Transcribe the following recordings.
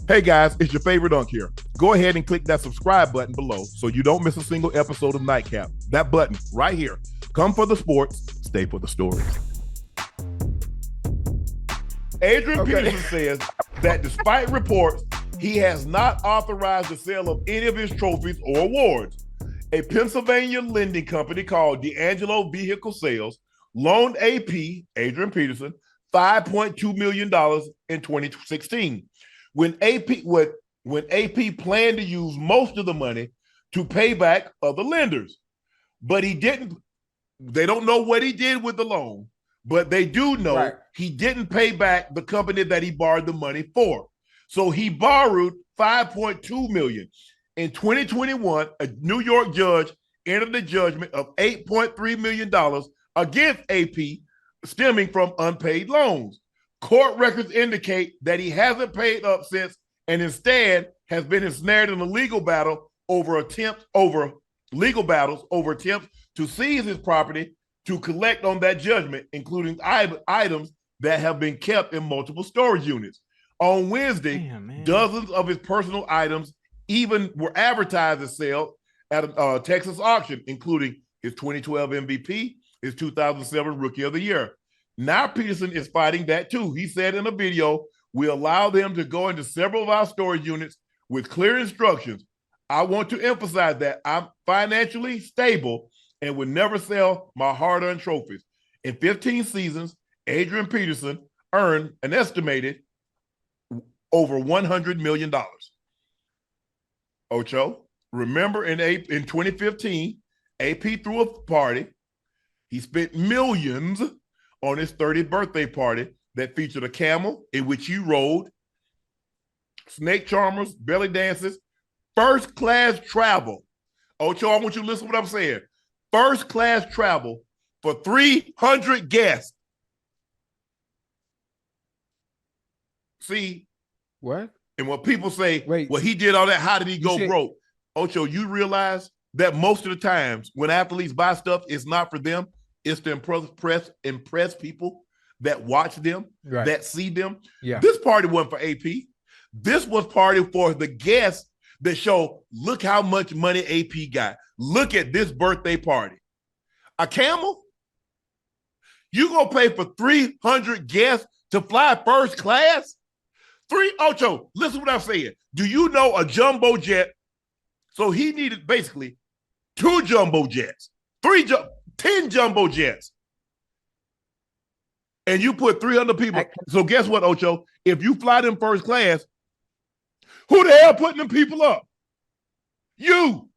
Hey guys, it's your favorite Unc here. Go ahead and click that subscribe button below so you don't miss a single episode of Nightcap. That button right here. Come for the sports, stay for the stories. Adrian Peterson says that despite reports, he has not authorized the sale of any of his trophies or awards. A Pennsylvania lending company called D'Angelo Vehicle Sales loaned AP, Adrian Peterson, $5.2 million in 2016. When AP planned to use most of the money to pay back other lenders. But he didn't. They don't know what he did with the loan, but they do know he didn't pay back the company that he borrowed the money for. So he borrowed $5.2 million. In 2021, a New York judge entered a judgment of $8.3 million against AP stemming from unpaid loans. Court records indicate that he hasn't paid up since and instead has been ensnared in a legal battle over attempts to seize his property to collect on that judgment, including items that have been kept in multiple storage units. On Wednesday, dozens of his personal items even were advertised as sale at a Texas auction, including his 2012 MVP, his 2007 Rookie of the Year. Now Peterson is fighting that too. He said in a video, "We allow them to go into several of our storage units with clear instructions. I want to emphasize that I'm financially stable and would never sell my hard-earned trophies." In 15 seasons, Adrian Peterson earned an estimated over $100 million. Ocho, remember in 2015, AP threw a party. He spent millions on his 30th birthday party that featured a camel in which he rode, snake charmers, belly dances, first class travel. Ocho, I want you to listen to what I'm saying. First class travel for 300 guests. See? What? And when people say, well, he did all that, how did he go broke? Ocho, you realize that most of the times when athletes buy stuff, it's not for them. It's to impress people that watch them, that see them. Yeah. This party wasn't for AP. This was party for the guests that show, look how much money AP got. Look at this birthday party. A camel? You gonna pay for 300 guests to fly first class? Ocho, listen to what I'm saying. Do you know a jumbo jet? So he needed basically 2 jumbo jets, 10 jumbo jets. And you put 300 people. So guess what, Ocho? If you fly them first class, who the hell putting them people up? You.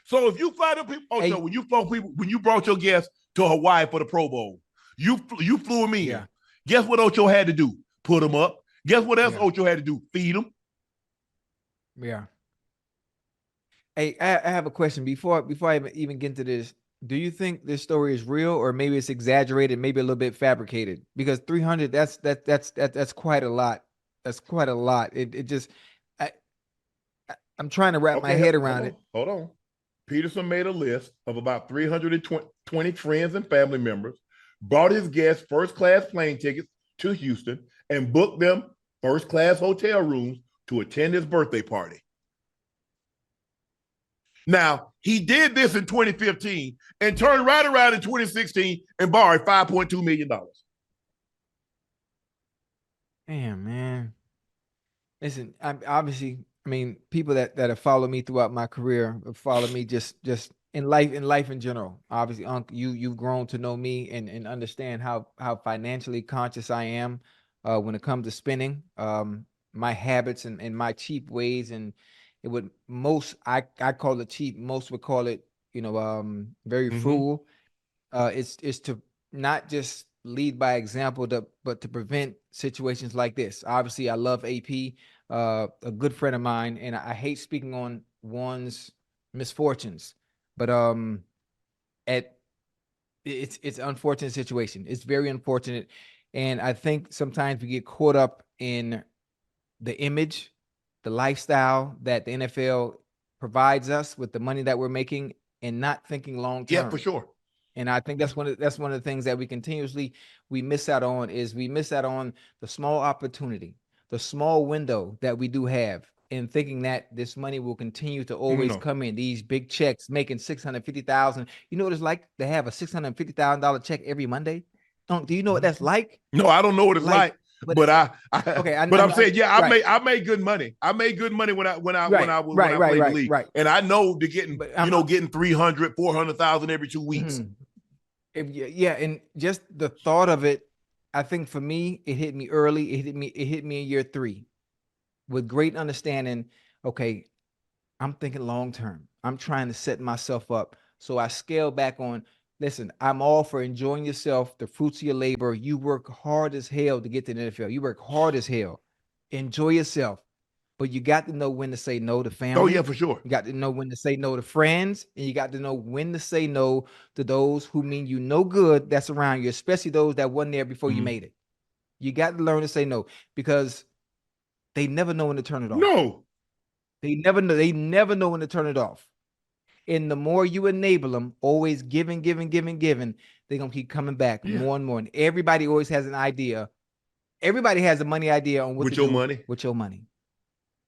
So if you fly them people, Ocho, when you brought your guests to Hawaii for the Pro Bowl, you flew them in. Yeah. Guess what Ocho had to do? Put them up. Guess what else Ocho had to do? Feed them. Yeah. Hey, I have a question before I even get into this. Do you think this story is real, or maybe it's exaggerated, maybe a little bit fabricated? Because 300, that's quite a lot. That's quite a lot. I'm trying to wrap my head around it. Hold on. Peterson made a list of about 320 friends and family members, bought his guests first-class plane tickets to Houston, and booked them first-class hotel rooms to attend his birthday party. Now, he did this in 2015 and turned right around in 2016 and borrowed $5.2 million. Damn, man. Listen, I mean, people that have followed me throughout my career have followed me just in life in general. Obviously, Unc, you've grown to know me and understand how financially conscious I am when it comes to spending, my habits and my cheap ways. And it would I call it cheap. Most would call it, very frugal. It's to not just lead by example, but to prevent situations like this. Obviously, I love AP, a good friend of mine, and I hate speaking on one's misfortunes, but it's an unfortunate situation. It's very unfortunate, and I think sometimes we get caught up in the image, the lifestyle that the NFL provides us with the money that we're making, and not thinking long term. Yeah, for sure. And I think that's one of the things that we miss out on, is we miss out on the small opportunity, the small window that we do have, and thinking that this money will continue to always come in, these big checks making $650,000. You know what it's like to have a $650,000 check every Monday? Do you know what that's like? No, I don't know what it's like. But I'm saying, yeah, I made good money. I made good money when I played the league. Right. And I know to getting getting 300, 400,000 every 2 weeks. And just the thought of it, I think for me, it hit me early. It hit me in year 3 with great understanding. Okay, I'm thinking long term. I'm trying to set myself up. So I scale back on, listen, I'm all for enjoying yourself, the fruits of your labor. You work hard as hell to get to the NFL. You work hard as hell. Enjoy yourself. But you got to know when to say no to family. Oh, yeah, for sure. You got to know when to say no to friends. And you got to know when to say no to those who mean you no good that's around you, especially those that wasn't there before you made it. You got to learn to say no, because they never know when to turn it off. No. They never know. They never know when to turn it off. And the more you enable them, always giving, they're going to keep coming back more and more. And everybody always has an idea. Everybody has a money idea on what to do with your money.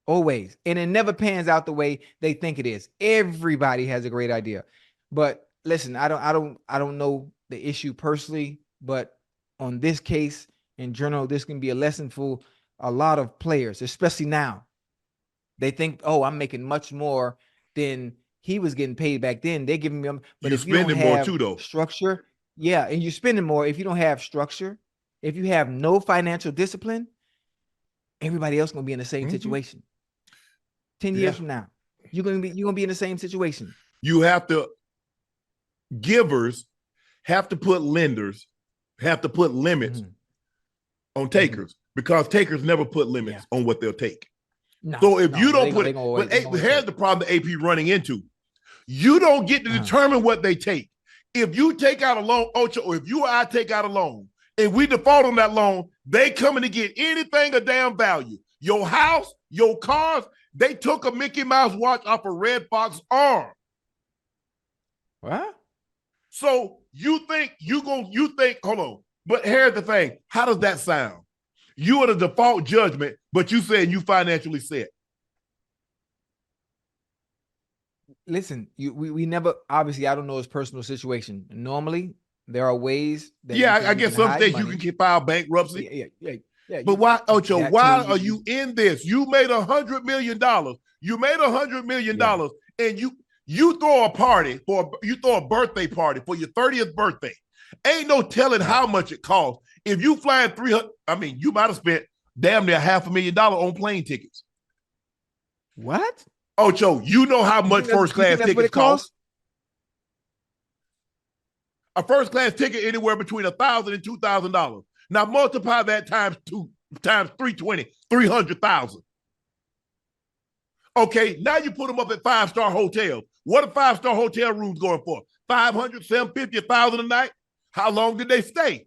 Always. And it never pans out the way they think it is. Everybody has a great idea. But listen, I don't know the issue personally, but on this case in general, this can be a lesson for a lot of players, especially now. They think, oh, I'm making much more than he was getting paid back then. They're giving me, but if you don't have more too, though. Structure, and you're spending more. If you don't have structure, if you have no financial discipline, everybody else gonna be in the same situation. 10 years from now, you're gonna be in the same situation. You have to, givers have to put limits on takers, because takers never put limits on what they'll take. So if you don't put it, here's the problem the AP running into. You don't get to determine what they take. If you take out a loan, Ocho, or if you or I take out a loan and we default on that loan, they coming to get anything of damn value. Your house, your cars. They took a Mickey Mouse watch off a Red Fox arm. What? So you think, hold on. But here's the thing. How does that sound? You are the default judgment, but you saying you financially set. Listen, we never, obviously, I don't know his personal situation. Normally, there are ways that I guess some states you can file bankruptcy. Yeah, but why, Ocho, why are you in this? You made $100 million. You made $100 million, and you throw a birthday party for your 30th birthday. Ain't no telling how much it costs. If you flying 300, you might have spent damn near $500,000 on plane tickets. What? Ocho, you know how much first class tickets cost? A first class ticket anywhere between $1,000 and $2,000. Now multiply that times 320, 300,000. Okay, now you put them up at 5-star hotels. What are 5-star hotel rooms going for? 500, 750, 1,000 a night? How long did they stay?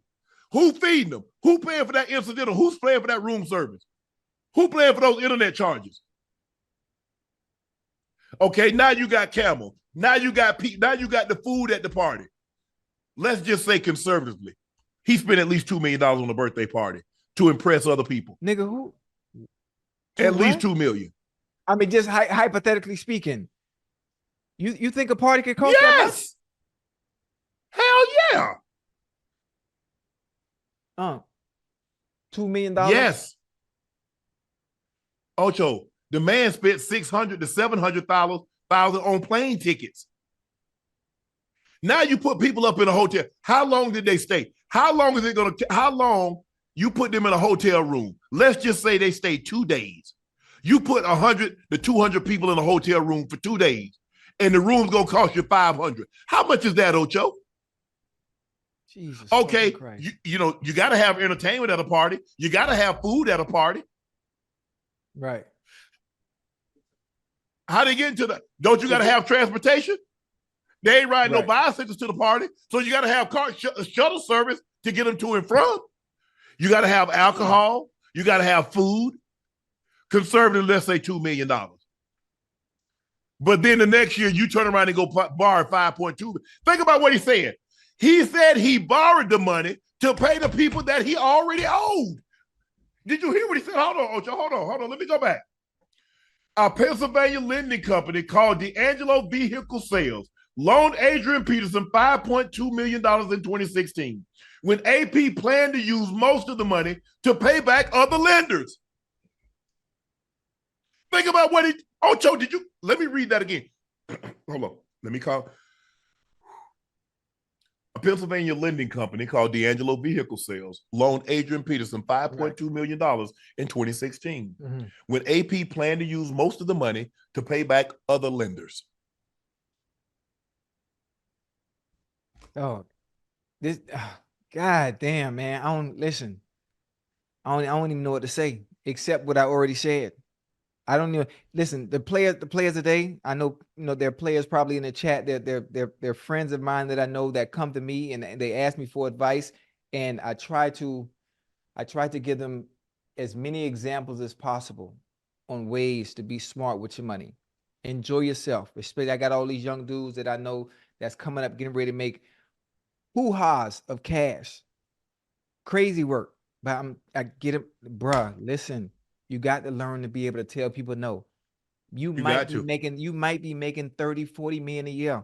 Who feeding them? Who paying for that incidental? Who's paying for that room service? Who paying for those internet charges? Okay, now you got Camel. Now you got the food at the party. Let's just say conservatively, he spent at least $2 million on a birthday party to impress other people. Nigga, who? At least $2 million. Just hypothetically speaking, you think a party could cost that much? Hell yeah. $2 million? Yes. Ocho, the man spent $600,000 to $700,000 on plane tickets. Now you put people up in a hotel. How long did they stay? How long you put them in a hotel room? Let's just say they stayed 2 days. You put 100 to 200 people in a hotel room for 2 days, and the room's gonna cost you $500. How much is that, Ocho? Jesus. Okay, you got to have entertainment at a party. You got to have food at a party. Right. How they get into that? Don't you got to have transportation? They ain't riding no bicycles to the party, so you got to have shuttle service to get them to and from. You got to have alcohol. You got to have food. Conservative, let's say $2 million. But then the next year, you turn around and go borrow 5.2. Think about what he said. He said he borrowed the money to pay the people that he already owed. Did you hear what he said? Hold on, Ocho. Hold on. Let me go back. A Pennsylvania lending company called D'Angelo Vehicle Sales loaned Adrian Peterson $5.2 million in 2016 when AP planned to use most of the money to pay back other lenders. Think about what Ocho, let me read that again. Hold on. Let me call. A Pennsylvania lending company called D'Angelo Vehicle Sales loaned Adrian Peterson $5.2 million in 2016 when AP planned to use most of the money to pay back other lenders. Oh, God damn, man. I don't even know what to say except what I already said. I don't even listen. The players today, I know, there are players probably in the chat. They're friends of mine that I know that come to me and they ask me for advice, and I try to give them as many examples as possible on ways to be smart with your money. Enjoy yourself. Especially, I got all these young dudes that I know that's coming up, getting ready to make hoo-ha's of cash. Crazy work, but I get it, bruh. Listen. You got to learn to be able to tell people no. You might be making 30, 40 million a year.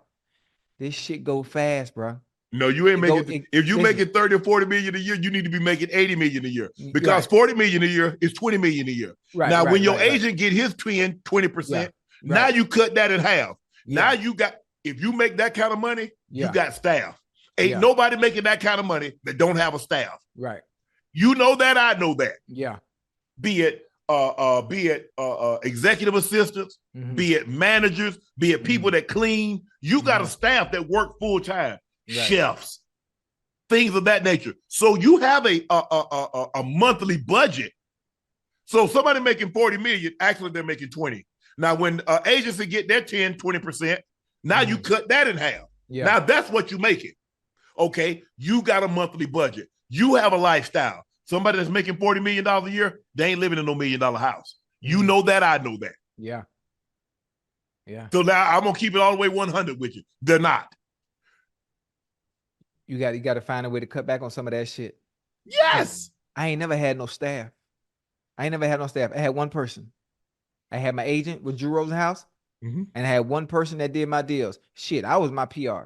This shit go fast, bro. No, you ain't making. If you making 30 or 40 million a year, you need to be making 80 million a year because 40 million a year is 20 million a year. Now, when your agent get his 20%, now you cut that in half. Now you got, if you make that kind of money, you got staff. Ain't nobody making that kind of money that don't have a staff. Right. You know that, I know that. Yeah. Be it executive assistants, be it managers, be it people that clean. You got a staff that work full time, chefs, things of that nature. So you have a monthly budget. So somebody making 40 million, actually they're making 20. Now when agency get their 10, 20%, now you cut that in half. Now that's what you're making. Okay, you got a monthly budget. You have a lifestyle. Somebody that's making $40 million a year, they ain't living in no $1 million house. You know that, I know that. Yeah. Yeah. So now I'm gonna keep it all the way 100 with you. They're not. You got to find a way to cut back on some of that shit. Yes. I ain't never had no staff. I had one person. I had my agent with Drew Rosenhaus, and I had one person that did my deals. Shit, I was my PR.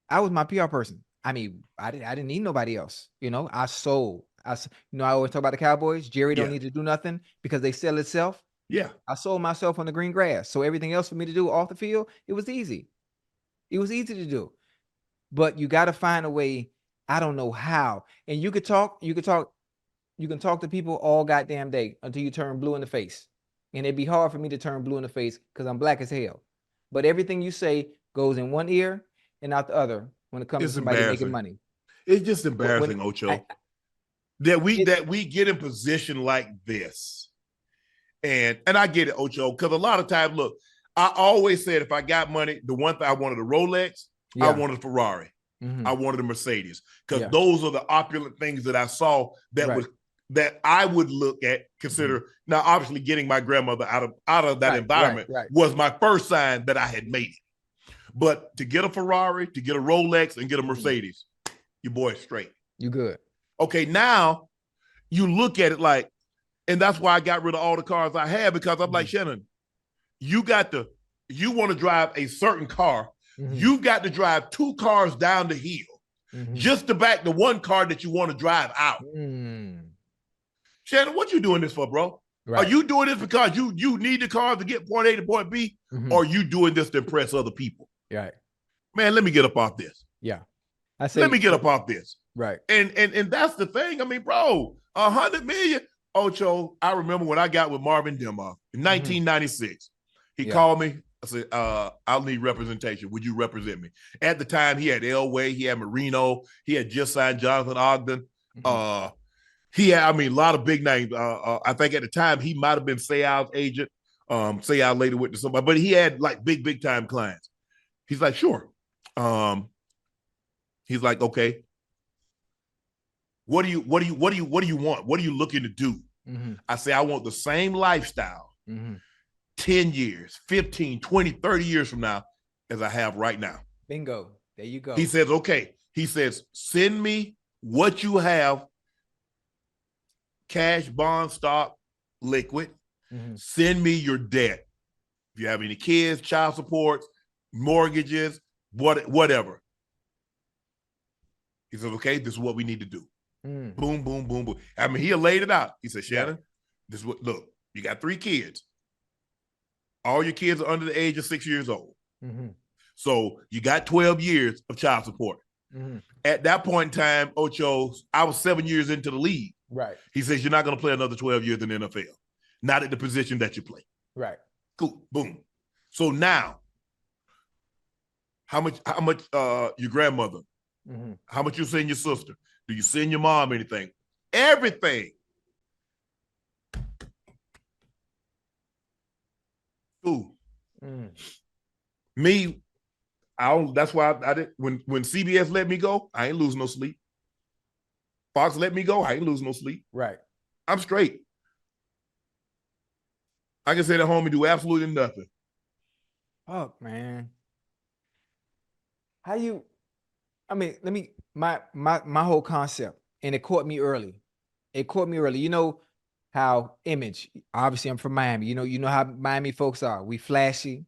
I was my PR person. I mean, I didn't need nobody else. I sold. I always talk about the Cowboys. Jerry don't need to do nothing because they sell itself. Yeah. I sold myself on the green grass. So everything else for me to do off the field, it was easy. It was easy to do. But you got to find a way. I don't know how. And you can talk to people all goddamn day until you turn blue in the face. And it'd be hard for me to turn blue in the face because I'm black as hell. But everything you say goes in one ear and out the other when it comes to somebody making money. It's just embarrassing, Ocho, that we get in position like this. And I get it, Ocho, because a lot of times, look, I always said if I got money, the one thing I wanted a Rolex, I wanted a Ferrari, I wanted a Mercedes, because those are the opulent things that I saw that I would look at, consider. Now, obviously, getting my grandmother out of that environment was my first sign that I had made it. But to get a Ferrari, to get a Rolex, and get a Mercedes, your boy's straight. You good. Okay, now you look at it like, and that's why I got rid of all the cars I had, because I'm like, Shannon, you want to drive a certain car, you've got to drive 2 cars down the hill just to back the one car that you want to drive out. Shannon, what you doing this for, bro? Right. Are you doing this because you need the car to get point A to point B, or are you doing this to impress other people? Right. Man, let me get up off this. Yeah. Let me get up off this. Right. And that's the thing. I mean, bro, 100 million. Ocho, I remember when I got with Marvin Demoff in 1996. He called me. I said, I'll need representation. Would you represent me? At the time, he had Elway, he had Marino, he had just signed Jonathan Ogden. He had, a lot of big names. I think at the time he might have been Seau's agent. Seau later went to somebody, but he had like big time clients. He's like, sure. He's like, okay. What do you want? What are you looking to do? I say, I want the same lifestyle 10 years, 15, 20, 30 years from now as I have right now. Bingo. There you go. He says, okay. He says, send me what you have cash, bond, stock, liquid. Mm-hmm. Send me your debt. If you have any kids, child support, mortgages, whatever. He says, okay, this is what we need to do. Mm. Boom, boom, boom, boom. I mean, he laid it out. He said, Shannon, Right. this is what, look, you got 3 kids. All your kids are under the age of 6 years old. Mm-hmm. So you got 12 years of child support. Mm-hmm. At that point in time, Ocho, I was 7 years into the league. Right. He says, you're not going to play another 12 years in the NFL. Not at the position that you play. Right. Cool. Boom. So now, how much your grandmother, Mm-hmm. how much you send your sister? Do you send your mom anything? Everything. Ooh. Mm. Me, that's why I did when CBS let me go, I ain't lose no sleep. Fox let me go, I ain't lose no sleep. Right. I'm straight. I can sit at home and do absolutely nothing. Fuck, man. How you? I mean, my whole concept, and it caught me early. It caught me early. You know how image. Obviously, I'm from Miami. You know how Miami folks are. We flashy,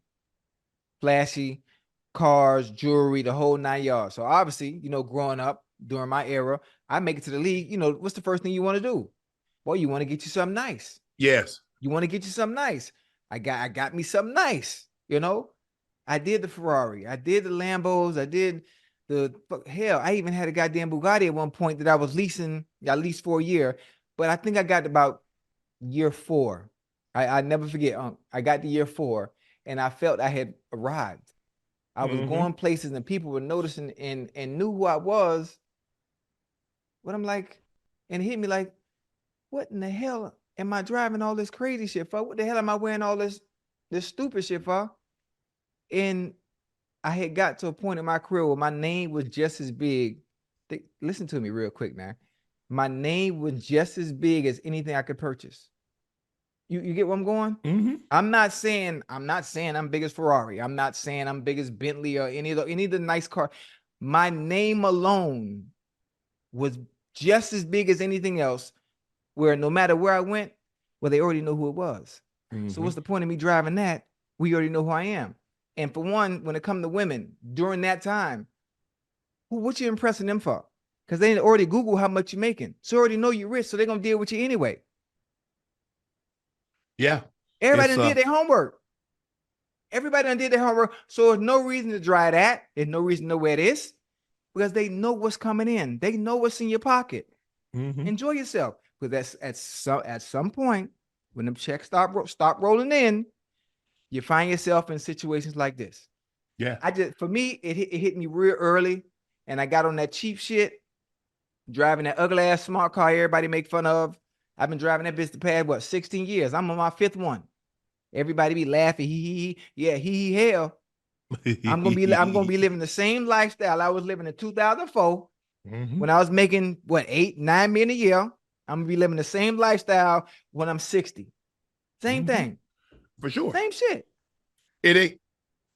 cars, jewelry, the whole 9 yards. So obviously, growing up during my era, I make it to the league. What's the first thing you want to do? Well, you want to get you something nice. Yes. You want to get you something nice. I got me something nice. I did the Ferrari. I did the Lambos. I did hell. I even had a goddamn Bugatti at one point that I was leasing at least for a year. But I think I got about year 4. I never forget. I got to year 4 and I felt I had arrived. I was going places and people were noticing and knew who I was. But I'm like, and it hit me like, what in the hell am I driving all this crazy shit for? What the hell am I wearing all this stupid shit for? And I had got to a point in my career where my name was just as big. Listen to me real quick now. My name was just as big as anything I could purchase. You get where I'm going? Mm-hmm. I'm not saying I'm big as Ferrari. I'm not saying I'm big as Bentley or any of the nice car. My name alone was just as big as anything else, where no matter where I went, well, they already know who it was. So what's the point of me driving that? We already know who I am. And for one, when it comes to women during that time, what you impressing them for? Because they already Google how much you're making. So already know you're rich, so they're going to deal with you anyway. Yeah. Everybody done did their homework. Everybody done did their homework. So there's no reason to drive that. There's no reason to know where it is because they know what's coming in. They know what's in your pocket. Enjoy yourself. Because that's at some point, when them checks stop rolling in, you find yourself in situations like this. Yeah. For me, it hit me real early, and I got on that cheap shit, driving that ugly ass smart car everybody make fun of. I've been driving that bitch the past 16 years. I'm on my 5th one. Everybody be laughing, hell. I'm gonna be living the same lifestyle I was living in 2004 when I was making $8-9 million a year. I'm gonna be living the same lifestyle when I'm 60. Same thing. For sure. Same shit. It ain't.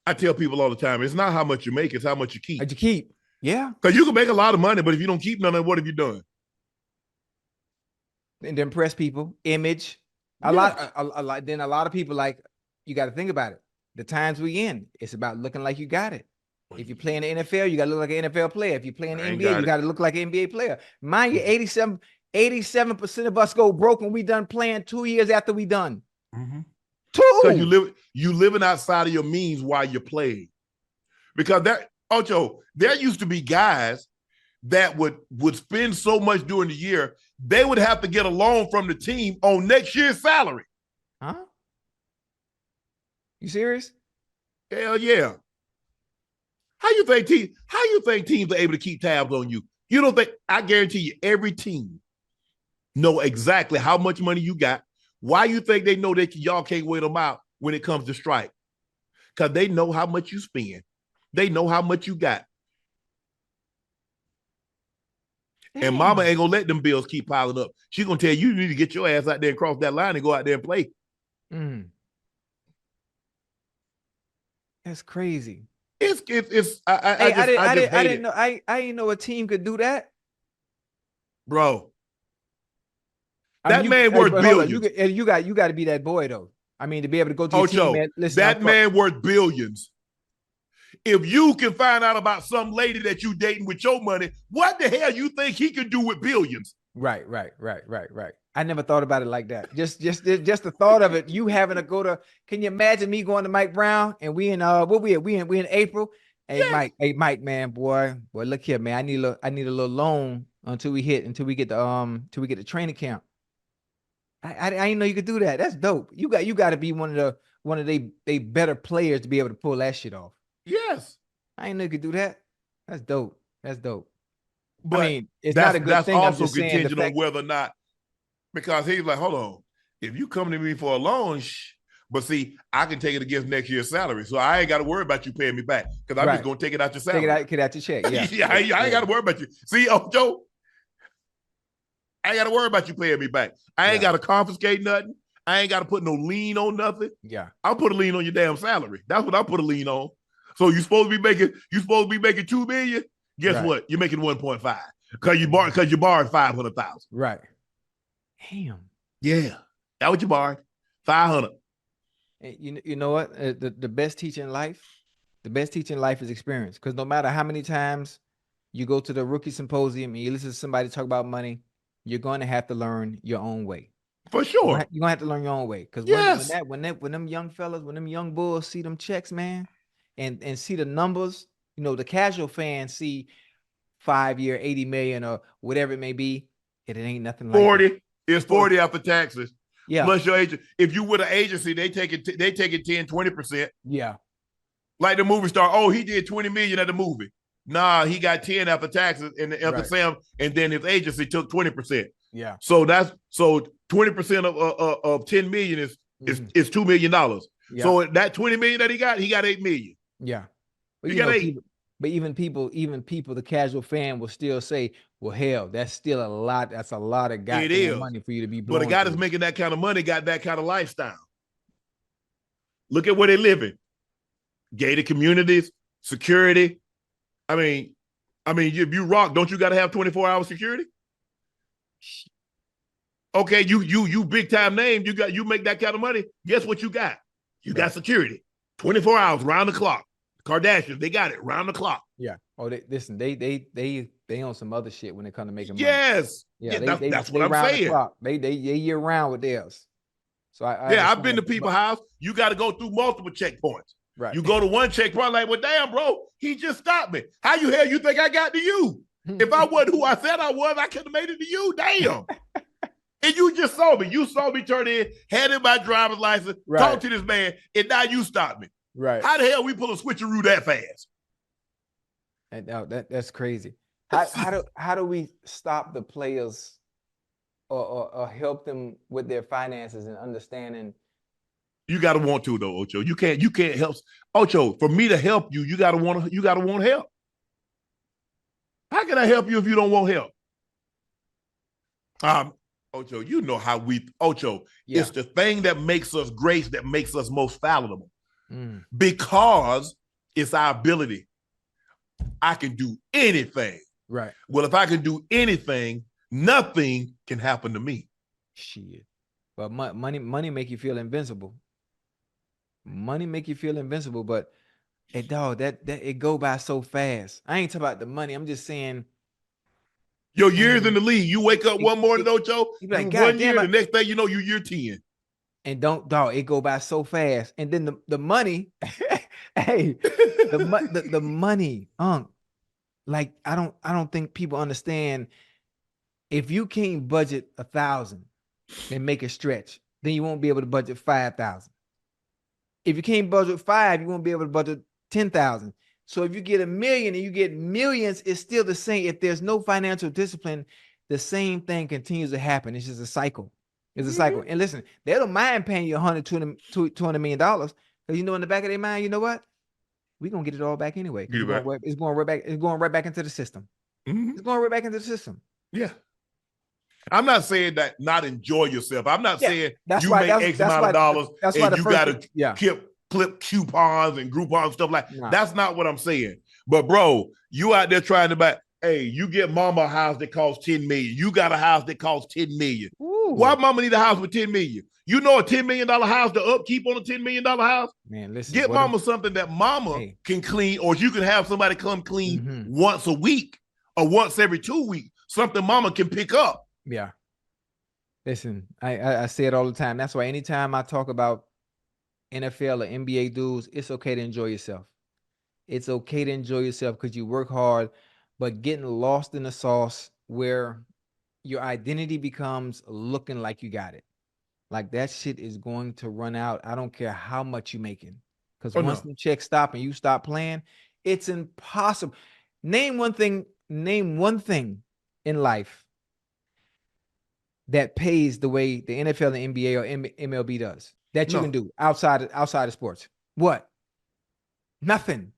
I tell people all the time, it's not how much you make, it's how much you keep. What you keep. Yeah. Because you can make a lot of money, but if you don't keep none of it, what have you done? And to impress people, image. A lot. Then a lot of people you got to think about it. The times we in, it's about looking like you got it. If you're playing the NFL, you got to look like an NFL player. If you're playing the NBA, you got to look like an NBA player. Mind you, 87% of us go broke when we done playing 2 years after we done. 2. Because you living outside of your means while you're playing. Because there used to be guys that would spend so much during the year, they would have to get a loan from the team on next year's salary. Huh? You serious? Hell yeah. How you think teams are able to keep tabs on you? You don't think, I guarantee you, every team know exactly how much money you got. Why you think they know that y'all can't wait them out when it comes to strike? Because they know how much you spend. They know how much you got. Damn. And mama ain't gonna let them bills keep piling up. She's gonna tell you need to get your ass out there and cross that line and go out there and play. That's crazy. I didn't know a team could do that. Bro. That man hey, worth but hold on, billions. you got to be that boy though. I mean, to be able to go to your team, Ocho, man. Listen, that man worth billions. If you can find out about some lady that you dating with your money, what the hell you think he can do with billions? Right. I never thought about it like that. Just the thought of it. You having to go to. Can you imagine me going to Mike Brown and we in what we in April? Hey Yes. Mike, man, boy, look here, man. I need a little loan until we get the training camp. I didn't know you could do that. That's dope. You got to be one of they better players to be able to pull that shit off. Yes. I didn't know you could do that. That's dope. But I mean, it's not a good that's thing. I'm also just saying the contingent on fact. whether or not, because he's like, hold on, if you come to me for a loan, but see, I can take it against next year's salary, so I ain't got to worry about you paying me back because I'm just gonna take it out your salary. Take it out your check. Yeah, yeah, I ain't got to worry about you. See, Joe, I ain't got to worry about you paying me back. I ain't got to confiscate nothing. I ain't got to put no lien on nothing. Yeah, I'll put a lien on your damn salary. That's what I put a lien on. So you supposed to be making $2 million. Guess what? You're making 1.5 because you borrowed 500,000. Right. Damn. Yeah, that what you borrowed, 500. You know what? The best teacher in life, is experience. Because no matter how many times you go to the rookie symposium and you listen to somebody talk about money, you're going to have to learn your own way. For sure, you're gonna have to learn your own way. Because when them young fellas, when them young bulls see them checks, man, and see the numbers, the casual fans see 5-year 80 million or whatever it may be, it ain't nothing like 40. that. It's 40 after taxes. Yeah. Plus your agent. If you with an agency, they take it 10-20%. Yeah. Like the movie star. Oh, he did 20 million at the movie. Nah, he got 10 after taxes and after Sam, and then his agency took 20%. Yeah. So 20% of 10 million is $2 million. Yeah. So that 20 million that he got 8 million. Yeah. But he got 8. But even people, the casual fan will still say, well, hell, that's still a lot. That's a lot of goddamn money for you to be blowing. But a guy that's making that kind of money got that kind of lifestyle. Look at where they living. Gated communities, security. I mean, if you rock, don't you got to have 24-hour security? Okay, you big time name. You make that kind of money. Guess what you got? You got security, 24 hours, round the clock. Kardashians, they got it round the clock. Yeah. Oh, they own some other shit when it comes to making money. Yes. Yeah, that's what I'm saying. They year round with theirs. So I've been to people's house. You got to go through multiple checkpoints. Right. You go to one checkpoint, like, well, damn, bro, he just stopped me. How you hell you think I got to you? If I wasn't who I said I was, I could have made it to you. Damn. And you just saw me. You saw me turn in, had in my driver's license, talk to this man, and now you stopped me. Right. How the hell we pull a switcheroo that fast? And that's crazy. How do we stop the players or help them with their finances and understanding? You gotta want to though, Ocho. You can't help Ocho. For me to help you, you gotta want help. How can I help you if you don't want help? Ocho, you know how it's the thing that makes us great, that makes us most fallible. Because it's our ability. I can do anything. Right. Well, if I can do anything, nothing can happen to me. Shit. But money make you feel invincible. Money make you feel invincible, but that it go by so fast. I ain't talking about the money. I'm just saying your years in the league. You wake up one morning, Ocho, you like, one year, the next thing you know, you year 10. And it go by so fast. And then the money, hey, the money, like I don't think people understand. If you can't budget 1,000 and make it stretch, then you won't be able to budget 5,000. If you can't budget 5, you won't be able to budget 10,000. So if you get $1 million and you get millions, it's still the same. If there's no financial discipline, the same thing continues to happen. It's just a cycle. It's a cycle. And listen, they don't mind paying you $200 million because in the back of their mind, you know what? We're gonna get it all back anyway. It's going right back into the system. It's going right back into the system. Yeah. I'm not saying that not enjoy yourself. I'm not saying you make X amount of dollars and you gotta clip coupons and Groupon stuff like that. That's not what I'm saying. But bro, you out there trying to buy. Hey, you get mama a house that costs $10 million. You got a house that costs $10 million. Why mama need a house with $10 million? You know a $10 million house, the upkeep on a $10 million house? Man, listen. Get mama something that mama can clean, or you can have somebody come clean once a week or once every 2 weeks. Something mama can pick up. Yeah. Listen, I say it all the time. That's why anytime I talk about NFL or NBA dudes, it's okay to enjoy yourself. It's okay to enjoy yourself because you work hard, but getting lost in the sauce where your identity becomes looking like you got it. Like that shit is going to run out. I don't care how much you're making. Because once the checks stop and you stop playing, it's impossible. Name one thing in life that pays the way the NFL and NBA or MLB does that you can do outside of sports. What? Nothing.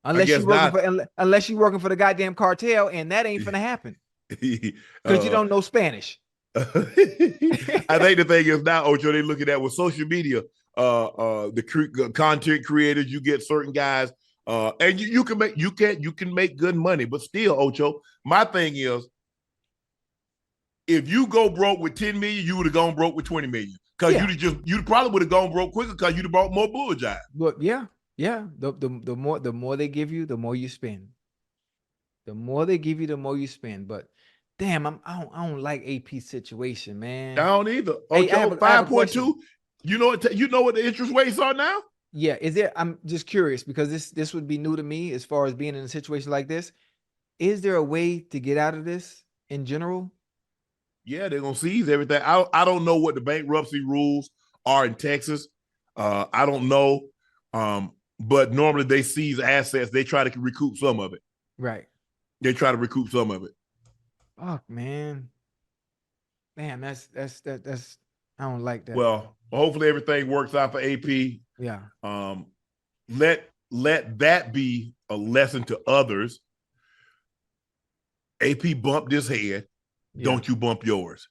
Unless you're working for the goddamn cartel, and that ain't gonna happen. Because you don't know Spanish. I think the thing is now, Ocho, they looking at with social media, the content creators, you get certain guys, and you can make good money, but still, Ocho, my thing is, if you go broke with 10 million, you would have gone broke with 20 million. Because you probably would have gone broke quicker because you'd have bought more bull jive. But yeah. The more they give you, the more you spend. The more they give you, the more you spend. But damn, I don't like AP's situation, man. I don't either. Ocho, 5.2. You know what the interest rates are now? Yeah, I'm just curious because this would be new to me as far as being in a situation like this. Is there a way to get out of this in general? Yeah, they're gonna seize everything. I don't know what the bankruptcy rules are in Texas. I don't know. But normally they seize assets. They try to recoup some of it. Right. They try to recoup some of it. Fuck, man. Man, that's I don't like that. Well, hopefully everything works out for AP. Yeah. Let that be a lesson to others. AP bumped his head. Yeah. Don't you bump yours.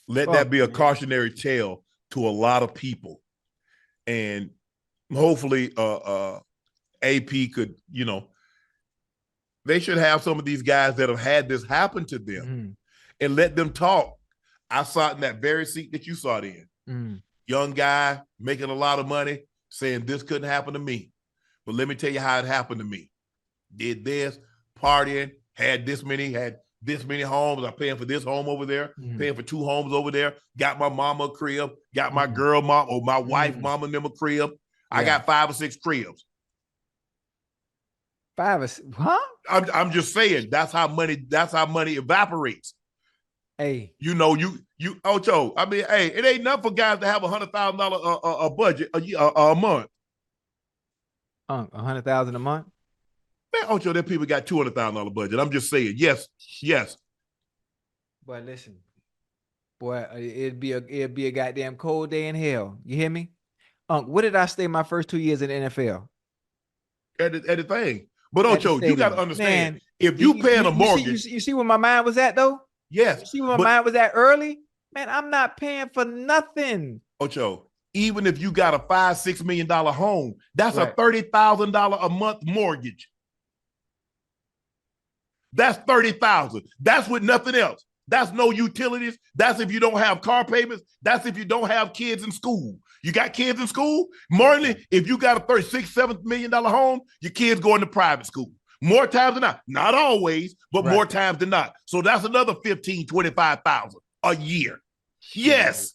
Let that be a cautionary tale to a lot of people. And hopefully AP could, they should have some of these guys that have had this happen to them and let them talk. I sat in that very seat that you sat in. Young guy making a lot of money saying this couldn't happen to me. But let me tell you how it happened to me. Did this, partying, had this many homes. I'm paying for this home over there, paying for 2 homes over there. Got my mama a crib, got my girl mom or my wife mama and them a crib. Yeah. I got 5 or 6 cribs. 5 or 6, huh? I'm just saying that's how money evaporates. Hey, you Ocho. I mean, hey, it ain't enough for guys to have $100,000 a budget a month. $100,000 a month. Man, Ocho, there people got $200,000 budget. I'm just saying, yes. But listen, boy, it'd be a goddamn cold day in hell. You hear me? What did I stay my first 2 years in the NFL? At the thing. But Ocho, you got to understand, man, if you paying a mortgage. You see where my mind was at, though? Yes. You see where my mind was at early? Man, I'm not paying for nothing. Ocho, even if you got a $5-6 million home, that's a $30,000 a month mortgage. That's $30,000. That's with nothing else. That's no utilities. That's if you don't have car payments. That's if you don't have kids in school. You got kids in school? Marley, if you got a $36-7 million home, your kids going to private school. More times than not. Not always, but more times than not. So that's another $15,000, $25,000 a year. Yes.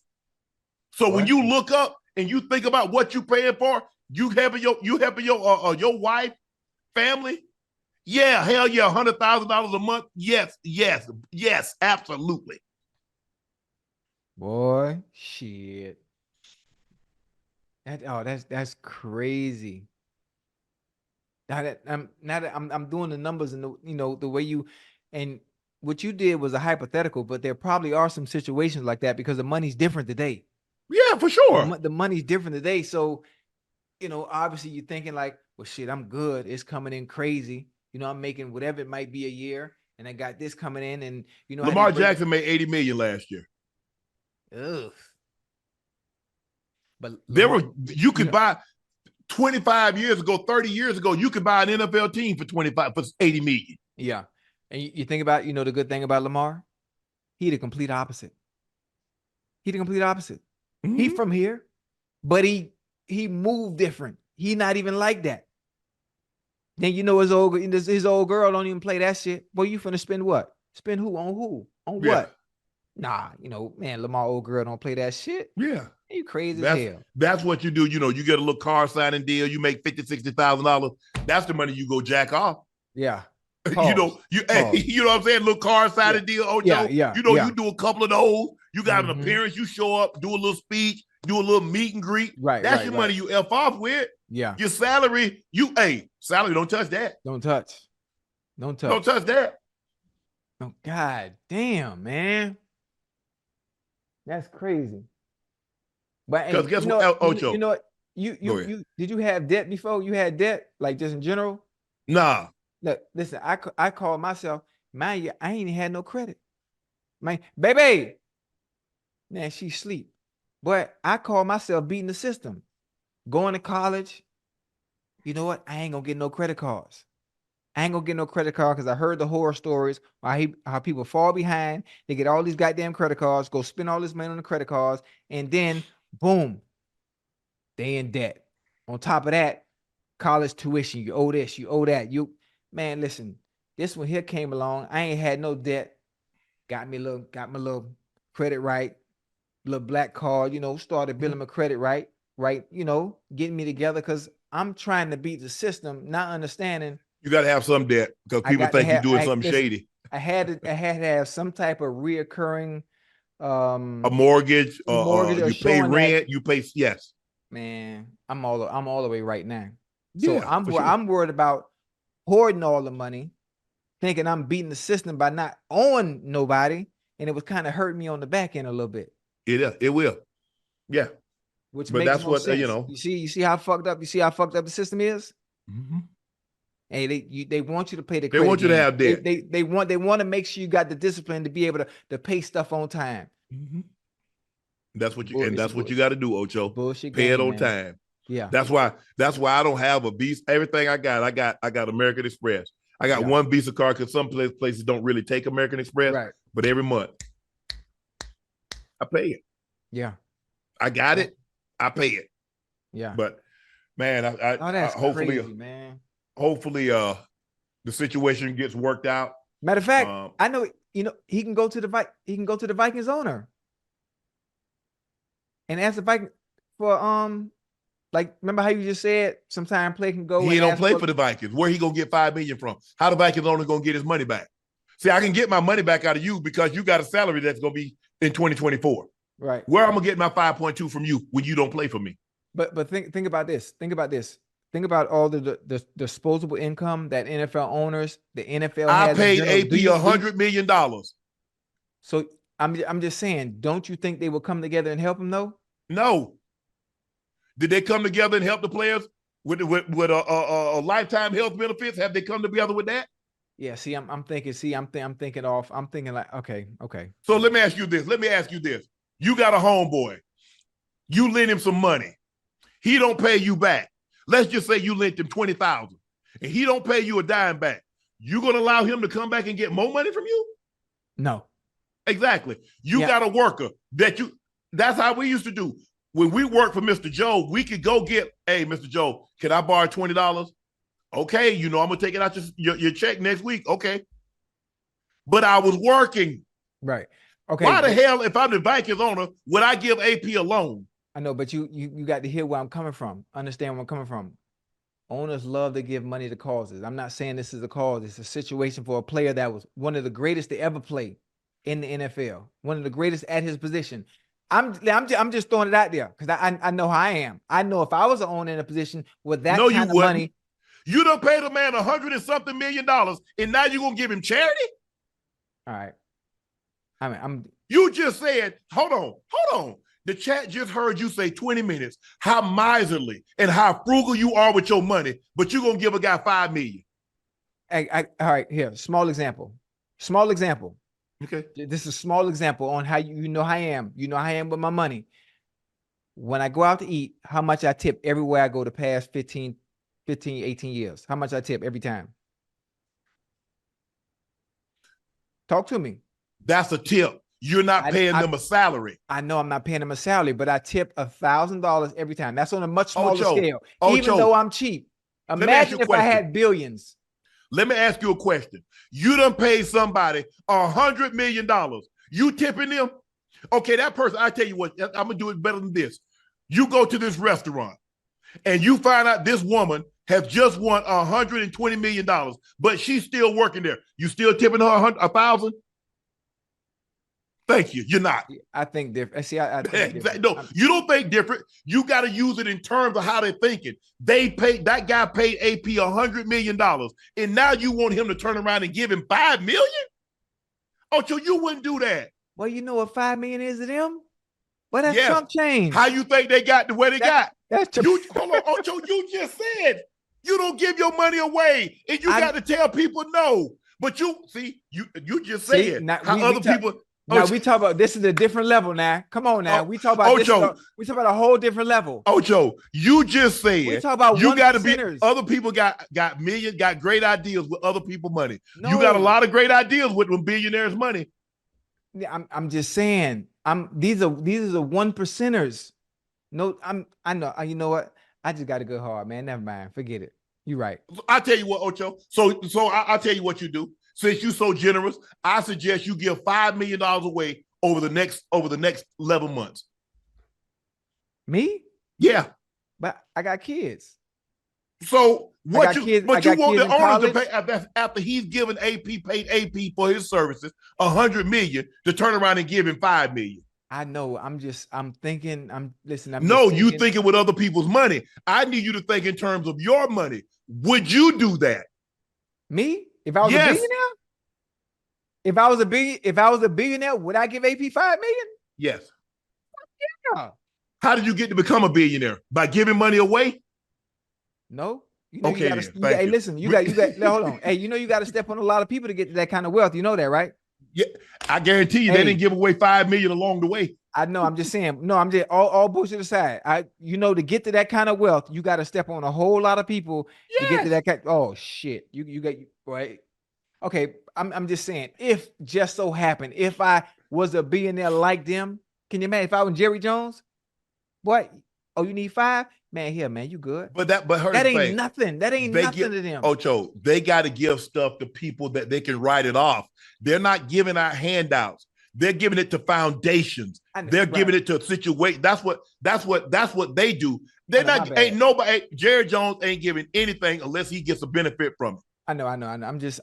So when you look up and you think about what you're paying for, you helping your wife, family. Yeah, hell yeah, $100,000 a month. Yes, absolutely. Boy, shit. That's crazy. Now that I'm doing the numbers and the way you, and what you did was a hypothetical, but there probably are some situations like that because the money's different today. Yeah, for sure. The money's different today. So, obviously you're thinking like, well, shit, I'm good. It's coming in crazy. I'm making whatever it might be a year, and I got this coming in, and Lamar Jackson made $80 million last year. Ugh. But you could buy 25 years ago, 30 years ago, you could buy an NFL team for $80 million. Yeah. And you think about, the good thing about Lamar? He the complete opposite. He the complete opposite. Mm-hmm. He from here, but he moved different. He not even like that. Then his old girl don't even play that shit. Boy, you finna spend what? Spend who on who? On what? Nah, man, Lamar old girl don't play that shit. Yeah. You crazy as hell. That's what you do. You get a little car signing deal. You make $50,000-$60,000. That's the money you go jack off. Yeah. You know what I'm saying? Little car signing deal, Ocho. Yeah. You do a couple of those. You got an Mhm. appearance. You show up, do a little speech, do a little meet and greet. Right. That's your money you F off with. Yeah. Your salary, salary, don't touch that. Don't touch. Don't touch that. Oh, God damn, man. That's crazy. But Because guess what, Ocho? You know what? You did you have debt before? You had debt, like just in general? Nah. Look, listen, I call myself, man, I ain't had no credit. Man, baby. Man, she sleep. But I call myself beating the system. Going to college. You know what? I ain't gonna get no credit cards. I ain't gonna get no credit card because I heard the horror stories how people fall behind. They get all these goddamn credit cards, go spend all this money on the credit cards, and then boom, they in debt. On top of that, college tuition, you owe this, you owe that. Man, listen, this one here came along. I ain't had no debt. Got my little credit right, little black card, started building my credit right, getting me together because I'm trying to beat the system, not understanding. You got to have some debt because people think you're doing something shady. I had to have some type of reoccurring a mortgage, you pay rent, you pay yes. Man, I'm all the way right now. Yeah, so I'm worried about hoarding all the money, thinking I'm beating the system by not owing nobody, and it was kind of hurting me on the back end a little bit. It will. Yeah. Which makes that's what sense. You see how fucked up the system is? Mm-hmm. Hey, they want you to pay the credit. They want you to have debt. They want to make sure you got the discipline to be able to pay stuff on time. Mm-hmm. That's what you got to do, Ocho. Bullshit pay it on man. time. Yeah. That's why I don't have a Visa. Everything I got American Express. I got one Visa card because some places don't really take American Express. Right. But every month I pay it. Yeah. I got it. I pay it. Yeah. But man, that's hopefully, crazy, man. Hopefully, the situation gets worked out. Matter of fact, I know he can go to the Vikings owner and ask the Vikings for remember how you just said sometime play can go. He don't play for the Vikings. Where he gonna get $5 million from? How the Vikings owner gonna get his money back? See, I can get my money back out of you because you got a salary that's gonna be in 2024. Right. Where I'm gonna get my 5.2 from you when you don't play for me? But think about this. Think about all the disposable income that NFL owners, the NFL has. I paid AP $100 million. So I'm just saying, don't you think they will come together and help him though? No. Did they come together and help the players with a lifetime health benefits? Have they come together with that? Yeah. See, I'm thinking like, okay. So let me ask you this. You got a homeboy. You lend him some money. He don't pay you back. Let's just say you lent him $20,000 and he don't pay you a dime back. You gonna allow him to come back and get more money from you? No. Exactly. You got a worker that's how we used to do. When we worked for Mr. Joe, we could go get, hey, Mr. Joe, can I borrow $20? Okay, I'm gonna take it out your check next week. Okay. But I was working. Right. Okay. Why the hell, if I'm the Vikings owner, would I give AP a loan? I know, but you got to hear where I'm coming from. Understand where I'm coming from. Owners love to give money to causes. I'm not saying this is a cause. It's a situation for a player that was one of the greatest to ever play in the NFL. One of the greatest at his position. I'm just throwing it out there because I know how I am. I know if I was an owner in a position with that kind of money. You done paid a man $100 and something million, and now you're gonna give him charity? All right. You just said, hold on. The chat just heard you say 20 minutes, how miserly and how frugal you are with your money, but you're going to give a guy $5 million. All right, here, small example. Okay. This is a small example on how you know how I am. You know how I am with my money. When I go out to eat, how much I tip everywhere I go the past 15, 18 years. How much I tip every time. Talk to me. That's a tip. You're not paying them a salary. I know I'm not paying them a salary, but I tip $1,000 every time. That's on a much smaller scale, even though I'm cheap. Imagine if I had billions. Let me ask you a question. You done paid somebody $100 million. You tipping them? Okay, that person, I tell you what, I'm going to do it better than this. You go to this restaurant and you find out this woman has just won $120 million, but she's still working there. You still tipping her $1,000? Thank you. You're not. I think different. See, I think different. No, you don't think different. You got to use it in terms of how they're thinking. That guy paid AP $100 million, and now you want him to turn around and give him $5 million? Ocho, you wouldn't do that. Well, you know what $5 million is to them? Well, that's chump change. How you think they got to where they got? Hold on, Ocho, you just said you don't give your money away, and you got to tell people no. But you just said how other people. Now we talk about this is a different level now. Come on now. We talk about Ocho. We talk about a whole different level. Ocho, you just said we talk about you got to be other people got great ideas with other people's money. No. You got a lot of great ideas with them billionaires' money. Yeah, I'm just saying. These are the 1%ers. No, I know. You know what? I just got to go hard, man. Never mind. Forget it. You're right. I'll tell you what, Ocho. So I'll tell you what you do. Since you're so generous, I suggest you give $5 million away over the next 11 months. Me? Yeah. But I got kids. So you want the owner to pay after he's given paid AP for his services $100 million to turn around and give him $5 million. I know. I'm thinking. You thinking with other people's money. I need you to think in terms of your money. Would you do that? Me? If I was a billionaire? If I was a billionaire, would I give AP $5 million? Yes. Yeah. How did you get to become a billionaire? By giving money away? No. Okay. Hey, listen, you got hold on. Hey, you got to step on a lot of people to get to that kind of wealth. You know that, right? Yeah. I guarantee you they didn't give away $5 million along the way. I know. I'm just saying. No, I'm just all bullshit aside. To get to that kind of wealth, you got to step on a whole lot of people to get to that kind. Oh shit. You got right. Okay. I'm just saying, if just so happened, if I was a billionaire like them, can you imagine if I was Jerry Jones? What? Oh, you need $5? Man, here, man, you good. But that ain't nothing. That ain't nothing to them. Ocho, they got to give stuff to people that they can write it off. They're not giving out handouts. They're giving it to foundations. They're giving it to a situation. That's what they do. They're not. Ain't nobody. Jerry Jones ain't giving anything unless he gets a benefit from it. I know. I'm just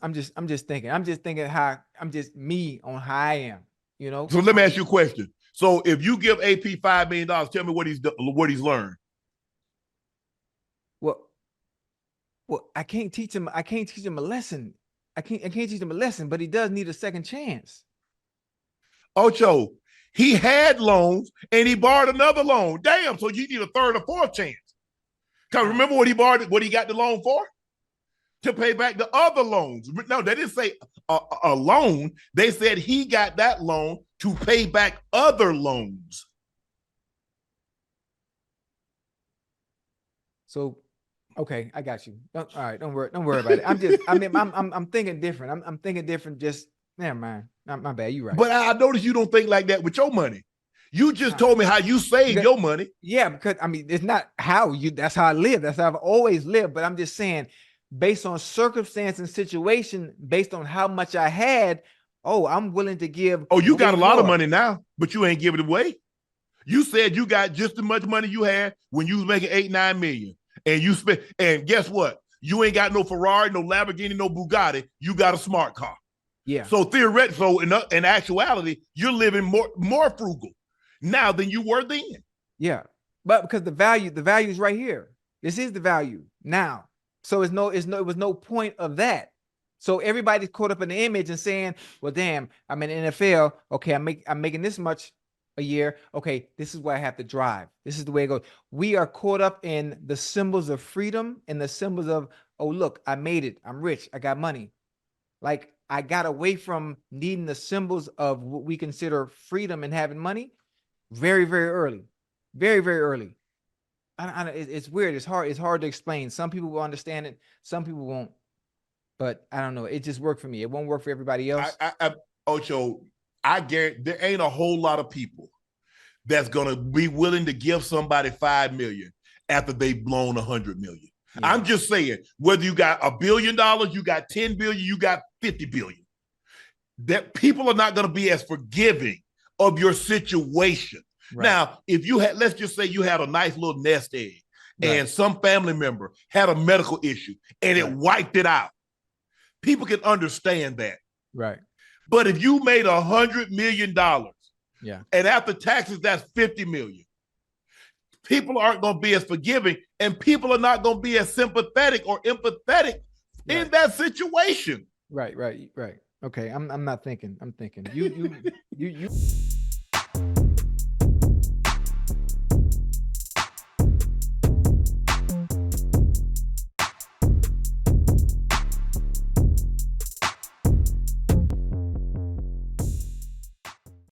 thinking. I'm just thinking how I'm just me on how I am. So let me ask you a question. So if you give AP $5 million, tell me what he's learned. Well, I can't teach him. I can't teach him a lesson. I can't teach him a lesson. But he does need a second chance. Ocho, he had loans and he borrowed another loan. Damn. So you need a third or fourth chance. Because remember what he got the loan for? To pay back the other loans. No, they didn't say a loan. They said he got that loan to pay back other loans. So, okay, I got you. All right, don't worry about it. I'm thinking different. I'm thinking different. Just never mind. My bad. You right. But I noticed you don't think like that with your money. You just told me how you save your money. Yeah, because it's not how you. That's how I live. That's how I've always lived. But I'm just saying, based on circumstance and situation, based on how much I had, I'm willing to give. Oh, you got a lot of money now, but you ain't giving it away. You said you got just as much money you had when you was making $8-9 million, and you spent. And guess what? You ain't got no Ferrari, no Lamborghini, no Bugatti. You got a smart car. Yeah. So theoretically, in actuality, you're living more frugal now than you were then. Yeah, but because the value is right here. This is the value now. So it was no point of that. So everybody's caught up in the image and saying, well, damn, I'm in the NFL. Okay, I'm making this much a year. Okay, this is where I have to drive. This is the way it goes. We are caught up in the symbols of freedom and the symbols of, oh, look, I made it. I'm rich. I got money. Like, I got away from needing the symbols of what we consider freedom and having money very, very early. Very, very early. It's weird. It's hard to explain. Some people will understand it. Some people won't. But I don't know. It just worked for me. It won't work for everybody else. Ocho, I guarantee there ain't a whole lot of people that's gonna be willing to give somebody $5 million after they've blown $100 million. Yeah. I'm just saying, whether you got $1 billion, you got 10 billion, you got 50 billion, that people are not gonna be as forgiving of your situation. Right. Now, if you had, let's just say you had a nice little nest egg, right, and some family member had a medical issue and it wiped it out, people can understand that. Right. But if you made $100 million, yeah, and after taxes, that's 50 million, people aren't going to be as forgiving, and people are not going to be as sympathetic or empathetic in that situation. Right. Okay. I'm not thinking. I'm thinking. You